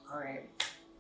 All right,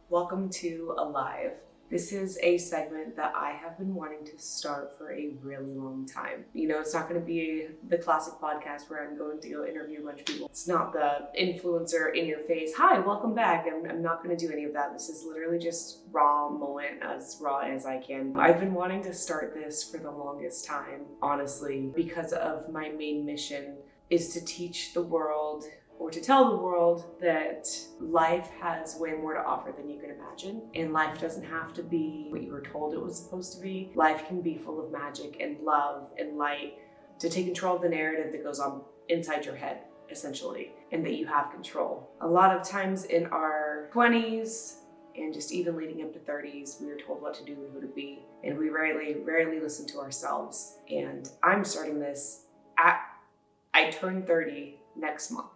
welcome to Alive. This is a segment that I have been wanting to start for a really long time. You know, it's not going to be the classic podcast where I'm going to go interview a bunch of people. It's not the influencer in your face, hi, welcome back. I'm not going to do any of that. This is literally just raw moment, as raw as I can. I've been wanting to start this for the longest time, honestly, because of my main mission is to teach the world or to tell the world that life has way more to offer than you can imagine. And life doesn't have to be what you were told it was supposed to be. Life can be full of magic and love and light to take control of the narrative that goes on inside your head, essentially, and that you have control. A lot of times in our 20s, and just even leading up to 30s, we were told what to do and who to be. And we rarely listen to ourselves. And I'm starting this I turn 30 next month.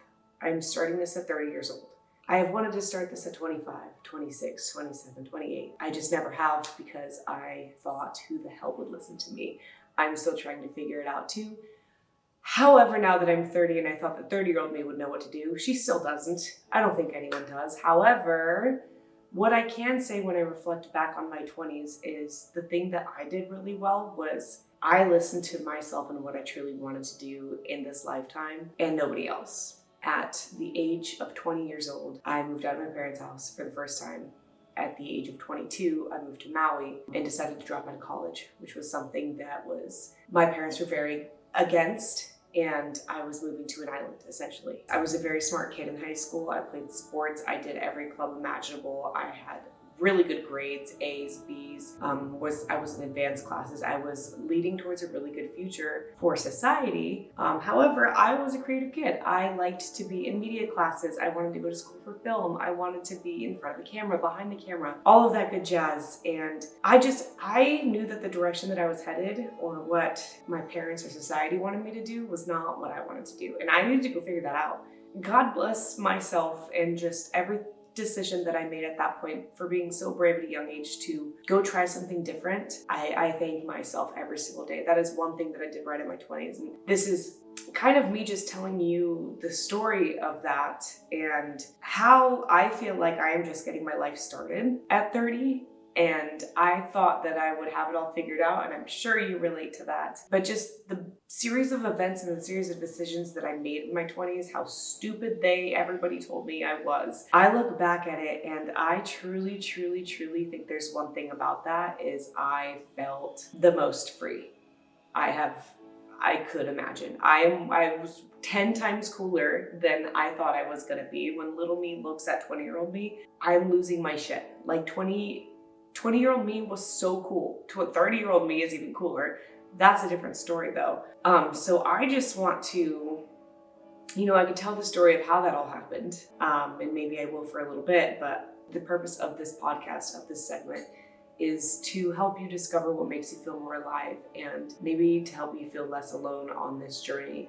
I'm starting this at 30 years old. I have wanted to start this at 25, 26, 27, 28. I just never have because I thought, who the hell would listen to me? I'm still trying to figure it out too. However, now that I'm 30 and I thought the 30-year-old me would know what to do, she still doesn't. I don't think anyone does. However, what I can say when I reflect back on my 20s is the thing that I did really well was I listened to myself and what I truly wanted to do in this lifetime and nobody else. At the age of 20 years old, I moved out of my parents' house for the first time. At the age of 22, I moved to Maui and decided to drop out of college, which was something that my parents were very against, and I was moving to an island, essentially. I was a very smart kid in high school. I played sports. I did every club imaginable. I had really good grades, A's, B's. I was in advanced classes. I was leading towards a really good future for society. However, I was a creative kid. I liked to be in media classes. I wanted to go to school for film. I wanted to be in front of the camera, behind the camera, all of that good jazz. And I knew that the direction that I was headed, or what my parents or society wanted me to do, was not what I wanted to do. And I needed to go figure that out. God bless myself and just every decision that I made at that point for being so brave at a young age to go try something different. I thank myself every single day. That is one thing that I did right in my 20s. And this is kind of me just telling you the story of that and how I feel like I am just getting my life started at 30. And I thought that I would have it all figured out, and I'm sure you relate to that. But just the series of events and the series of decisions that I made in my 20s, how stupid everybody told me I was. I look back at it and I truly think there's one thing about that is I felt the most free I could imagine. I was 10 times cooler than I thought I was gonna be. When little me looks at 20-year-old me, I'm losing my shit. Like 20-year-old me was so cool. To a 30-year-old me is even cooler. That's a different story though. So I just want to, I could tell the story of how that all happened. And maybe I will for a little bit, but the purpose of this podcast, of this segment, is to help you discover what makes you feel more alive and maybe to help you feel less alone on this journey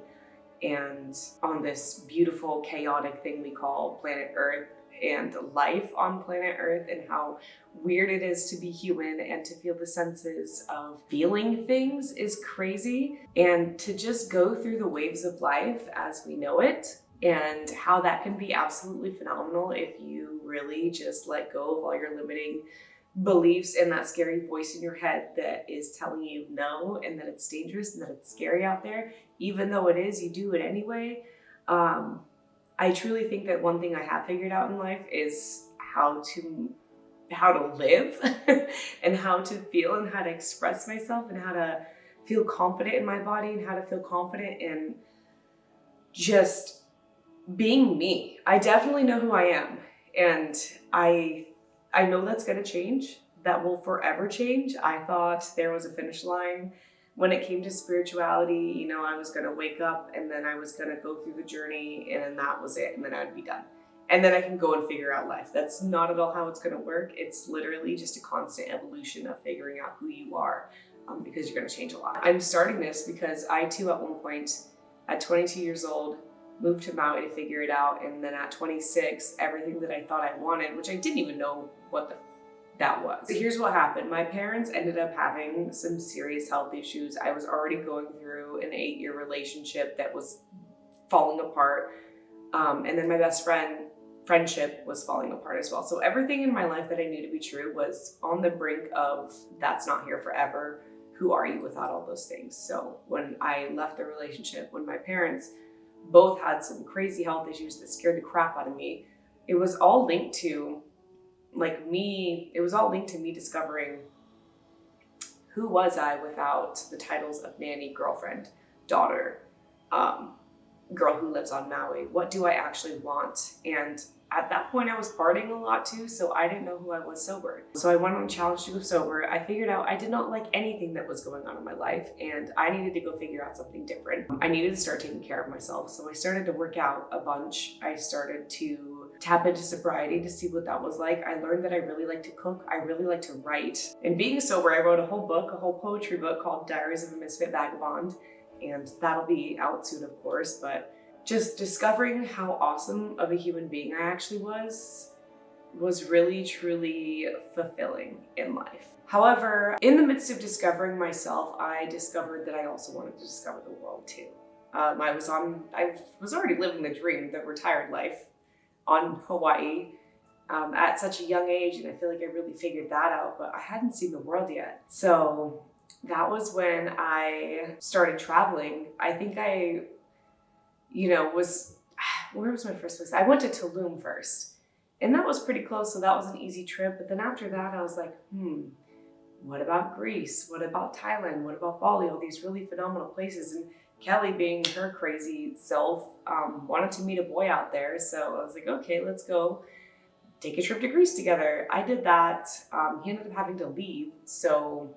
and on this beautiful, chaotic thing we call planet Earth and life on planet Earth, and how weird it is to be human and to feel the senses of feeling things is crazy, and to just go through the waves of life as we know it, and how that can be absolutely phenomenal if you really just let go of all your limiting beliefs and that scary voice in your head that is telling you no, and that it's dangerous and that it's scary out there. Even though it is, you do it anyway. I truly think that one thing I have figured out in life is how to live and how to feel and how to express myself and how to feel confident in my body and how to feel confident in just being me. I definitely know who I am, and I know that's going to change. That will forever change. I thought there was a finish line when it came to spirituality. I was going to wake up and then I was going to go through the journey and then that was it. And then I'd be done. And then I can go and figure out life. That's not at all how it's going to work. It's literally just a constant evolution of figuring out who you are, because you're going to change a lot. I'm starting this because I too at one point at 22 years old moved to Maui to figure it out. And then at 26, everything that I thought I wanted, which I didn't even know what that was. But here's what happened. My parents ended up having some serious health issues. I was already going through an 8-year relationship that was falling apart. And then my best friend friendship was falling apart as well. So everything in my life that I knew to be true was on the brink of that's not here forever. Who are you without all those things? So when I left the relationship, when my parents both had some crazy health issues that scared the crap out of me, it was all linked to me discovering who was I without the titles of nanny, girlfriend, daughter, girl who lives on Maui. What do I actually want? And at that point I was partying a lot too, so I didn't know who I was sober. So I went on a challenge to go sober. I figured out I did not like anything that was going on in my life, and I needed to go figure out something different. I needed to start taking care of myself. So I started to work out a bunch. I started to tap into sobriety to see what that was like. I learned that I really like to cook. I really like to write. And being sober, I wrote a whole poetry book called Diaries of a Misfit Vagabond. And that'll be out soon, of course, but just discovering how awesome of a human being I actually was really, truly fulfilling in life. However, in the midst of discovering myself, I discovered that I also wanted to discover the world too. I was already living the dream, the retired life on Hawaii at such a young age, and I feel like I really figured that out, but I hadn't seen the world yet. So that was when I started traveling. I think where was my first place? I went to Tulum first, and that was pretty close, so that was an easy trip. But then after that, I was like, what about Greece? What about Thailand? What about Bali? All these really phenomenal places. And Kelly, being her crazy self, wanted to meet a boy out there. So I was like, okay, let's go take a trip to Greece together. I did that. He ended up having to leave. So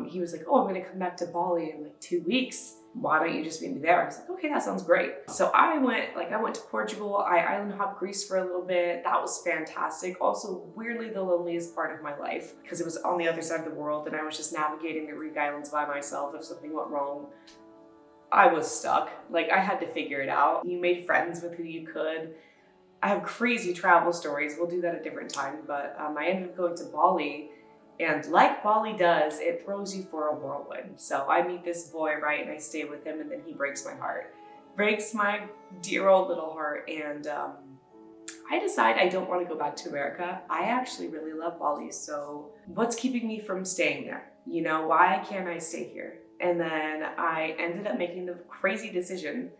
he was like, oh, I'm going to come back to Bali in like 2 weeks. Why don't you just meet me there? I was like, okay, that sounds great. So I went to Portugal. I island hopped Greece for a little bit. That was fantastic. Also, weirdly, the loneliest part of my life because it was on the other side of the world and I was just navigating the Greek islands by myself. If something went wrong, I was stuck. Like, I had to figure it out. You made friends with who you could. I have crazy travel stories. We'll do that a different time. But I ended up going to Bali. And like Bali does, it throws you for a whirlwind. So I meet this boy, right? And I stay with him, and then he breaks my heart. Breaks my dear old little heart. And I decide I don't want to go back to America. I actually really love Bali. So what's keeping me from staying there? Why can't I stay here? And then I ended up making the crazy decision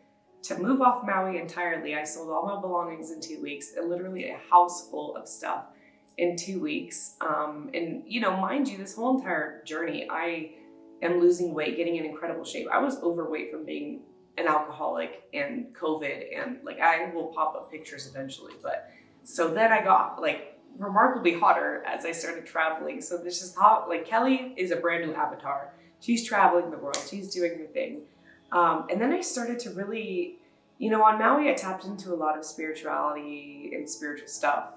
to move off Maui entirely. I sold all my belongings in 2 weeks, literally a house full of stuff in 2 weeks. And mind you, this whole entire journey, I am losing weight, getting in incredible shape. I was overweight from being an alcoholic and COVID, and I will pop up pictures eventually. But so then I got remarkably hotter as I started traveling. So this is hot. Kelly is a brand new avatar. She's traveling the world. She's doing her thing. And then I started to really, on Maui, I tapped into a lot of spirituality and spiritual stuff,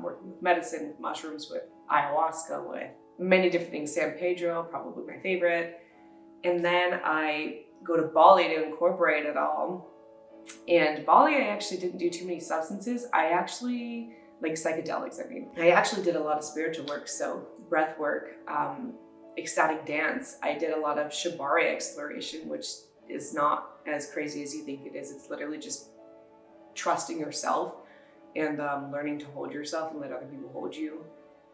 working with medicine, with mushrooms, with ayahuasca, with many different things. San Pedro, probably my favorite. And then I go to Bali to incorporate it all. And Bali, I actually didn't do too many substances. I actually, psychedelics, I actually did a lot of spiritual work. So breath work, ecstatic dance. I did a lot of shibari exploration, which is not as crazy as you think it is. It's literally just trusting yourself and learning to hold yourself and let other people hold you.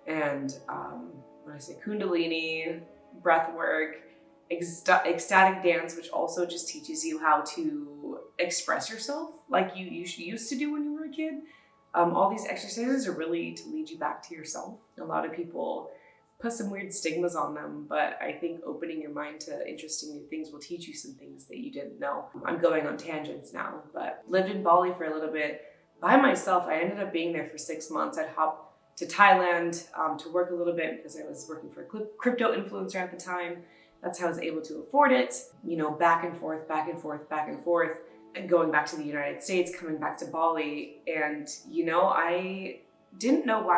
And when I say kundalini, breath work, ecstatic dance, which also just teaches you how to express yourself like you used to do when you were a kid. All these exercises are really to lead you back to yourself. A lot of people put some weird stigmas on them, but I think opening your mind to interesting new things will teach you some things that you didn't know. I'm going on tangents now, but lived in Bali for a little bit by myself. I ended up being there for 6 months. I'd hop to Thailand to work a little bit because I was working for a crypto influencer at the time. That's how I was able to afford it, back and forth, and going back to the United States, coming back to Bali. And, I didn't know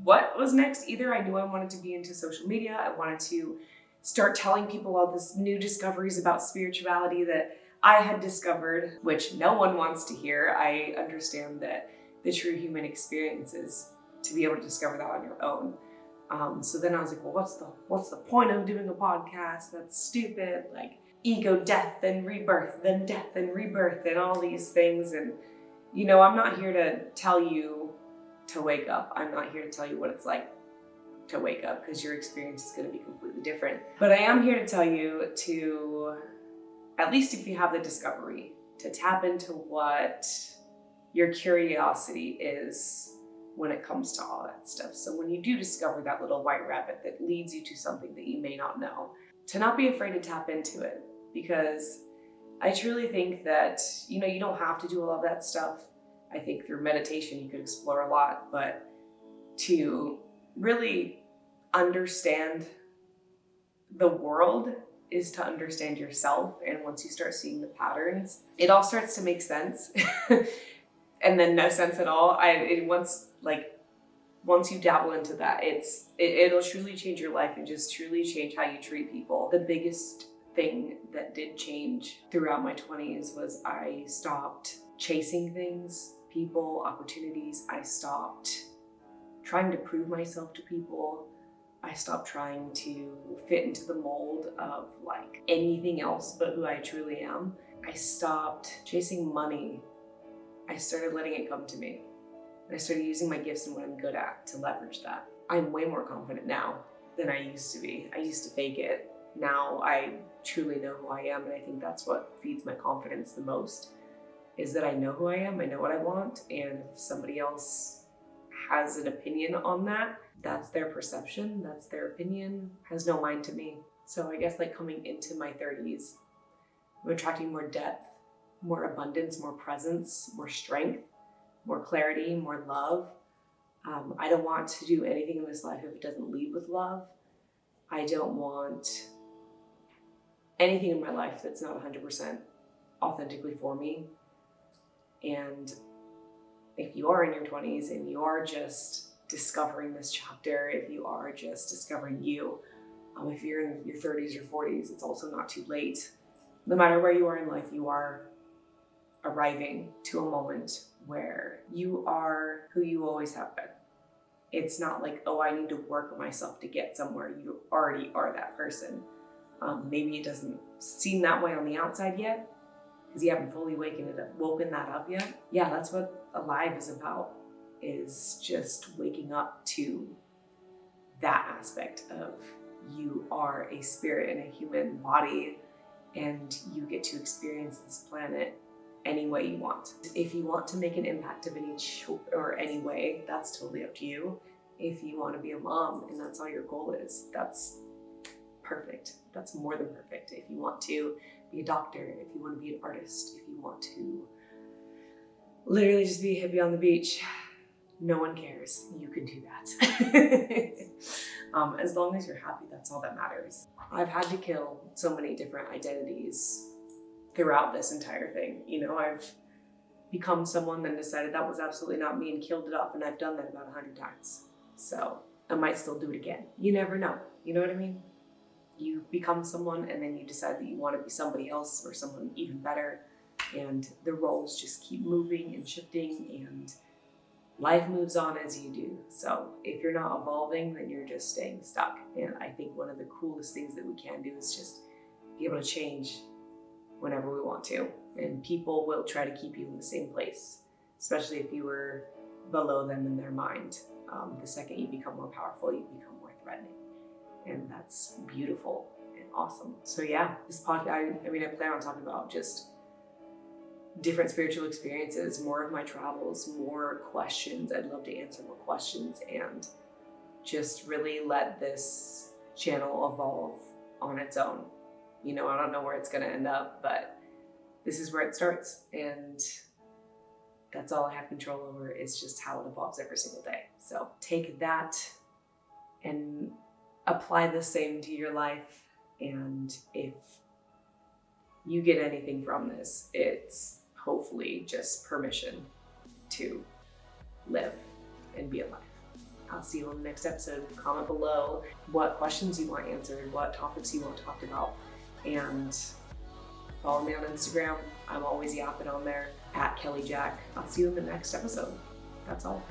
what was next either. I knew I wanted to be into social media. I wanted to start telling people all this new discoveries about spirituality that I had discovered, which no one wants to hear. I understand that the true human experience is to be able to discover that on your own. So then I was like, well, what's the point of doing a podcast? That's stupid. Ego, death, then rebirth, then death and rebirth, and all these things. And, I'm not here to tell you to wake up. I'm not here to tell you what it's like to wake up, because your experience is going to be completely different. But I am here to tell you to, at least if you have the discovery, to tap into what your curiosity is when it comes to all that stuff. So when you do discover that little white rabbit that leads you to something that you may not know, to not be afraid to tap into it, because I truly think that, you don't have to do all of that stuff. I think through meditation you could explore a lot, but to really understand the world is to understand yourself. And once you start seeing the patterns, it all starts to make sense. And then no sense at all. Once you dabble into that, it'll truly change your life and just truly change how you treat people. The biggest thing that did change throughout my 20s was I stopped chasing things, people, opportunities. I stopped trying to prove myself to people. I stopped trying to fit into the mold of anything else but who I truly am. I stopped chasing money. I started letting it come to me. And I started using my gifts and what I'm good at to leverage that. I'm way more confident now than I used to be. I used to fake it. Now I truly know who I am, and I think that's what feeds my confidence the most, is that I know who I am, I know what I want, and if somebody else has an opinion on that, that's their perception, that's their opinion, has no mind to me. So I guess coming into my 30s, I'm attracting more depth, more abundance, more presence, more strength, more clarity, more love. I don't want to do anything in this life if it doesn't lead with love. I don't want anything in my life that's not 100% authentically for me. And if you are in your 20s and you are just discovering this chapter, if you are just discovering you, if you're in your 30s or 40s, it's also not too late. No matter where you are in life, you are arriving to a moment where you are who you always have been. It's not I need to work on myself to get somewhere. You already are that person. Maybe it doesn't seem that way on the outside yet, because you haven't fully woken that up yet. Yeah, that's what Alive is about, is just waking up to that aspect of you are a spirit in a human body, and you get to experience this planet any way you want. If you want to make an impact of any way, that's totally up to you. If you want to be a mom and that's all your goal is, that's perfect. That's more than perfect. If you want to be a doctor, if you want to be an artist, if you want to literally just be a hippie on the beach, no one cares. You can do that. As long as you're happy, that's all that matters. I've had to kill so many different identities throughout this entire thing. I've become someone, then decided that was absolutely not me and killed it off, and I've done that about 100 times. So I might still do it again. You never know. You know what I mean? You become someone and then you decide that you want to be somebody else or someone even better, and the roles just keep moving and shifting, and life moves on as you do. So if you're not evolving, then you're just staying stuck. And I think one of the coolest things that we can do is just be able to change whenever we want to. And people will try to keep you in the same place, especially if you were below them in their mind. The second you become more powerful, you become more threatening. And that's beautiful and awesome. So yeah, this podcast, I plan on talking about just different spiritual experiences, more of my travels, more questions. I'd love to answer more questions and just really let this channel evolve on its own. I don't know where it's going to end up, but this is where it starts. And that's all I have control over, is just how it evolves every single day. So take that and apply the same to your life. And if you get anything from this, it's hopefully just permission to live and be alive. I'll see you on the next episode. Comment below what questions you want answered, what topics you want talked about, and follow me on Instagram. I'm always yapping on there, @KellyJack. I'll see you in the next episode. That's all.